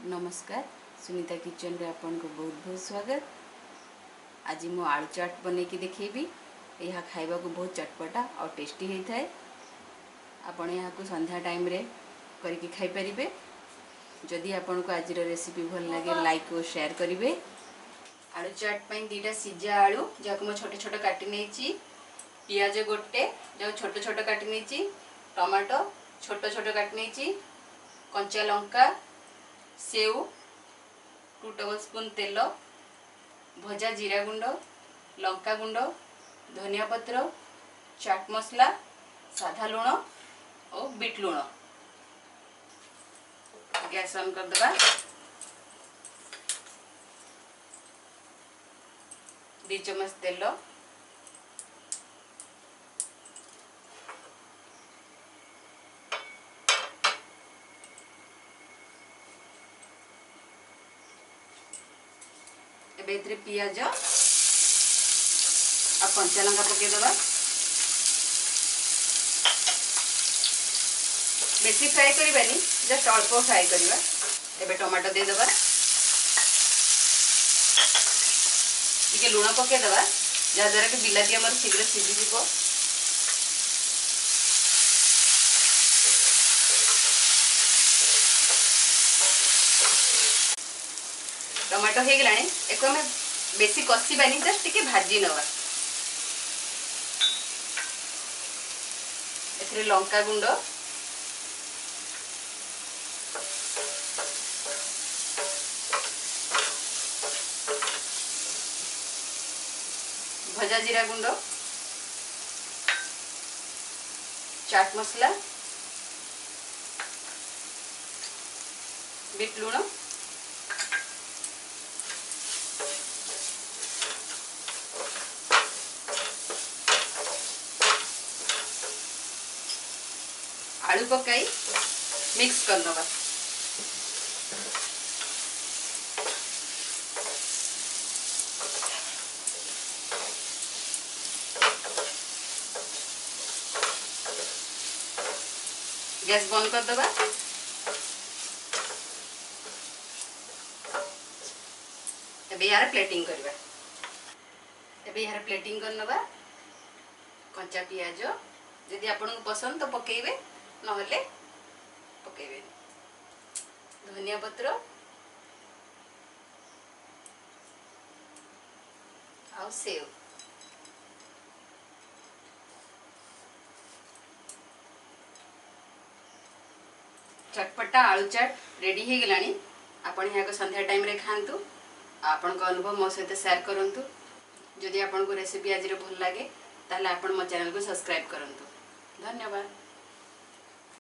नमस्कार सुनीता किचन रे आपन को बहुत बहुत स्वागत। आज मु आलू चाट बने की देखेबी। यह खाइबा को बहुत चटपटा और टेस्टी होता है। आपण यहाँ को संध्या टाइम रे करके खाई परिबे। जदि आपन को आज रेसिपी भल लगे लाइक और शेयर करिवे। आलू चाट पई दीटा सिजा आलू जाको म छोटे छोटे काटी नेची, पियाज गोटे जो छोटे छोटे काटी नेची, टमाटो छोटे छोटे काटी नेची, कंचा लंका, सेव 2 टेबलस्पून तेल, भजा जीरा गुंड, लंका गुंड, धनिया पत्र, चाट मसला, साधा लुण और बीट लुण। गैस ऑन कर देबा। 2 चम्मच तेल, एबे पियाज आ कंचा लंका पके देबा। बेसी फ्राई करिबानी, जस्ट अल्प फ्राई करिबा। एबे टमाटो दे देबा, टिके लुण पके देबा जा द्वारा कि बिलाती हमर शीघ्र सिझी जिवो। टमाटो हो गलानी, एक में बेसी कषिबानी, जस्ट टिके भाजी नवा। एथरे लंका गुंड, भजा जीरा गुंड, चाट मसला, बीट लुण, आलू पकाई मिक्स कर दबा। गैस बंद कर दबा। एबे यार प्लेटिंग करबा। एबे यार प्लेटिंग कर नबा। कंचा पियाज यदि आपन को पसंद तो पकेइबे, नहले पकेइबे। धनिया पत्र आ सेव, चटपटा आलू चाट रेडी हो गलानी। आपण यहाँ को संध्या टाइम रे खांतु। आपण को अनुभव मो सहित शेयर करंतु। जदि आपण को रेसिपी आज भल लगे ताले आपण मो चैनल को सब्सक्राइब करंतु। धन्यवाद।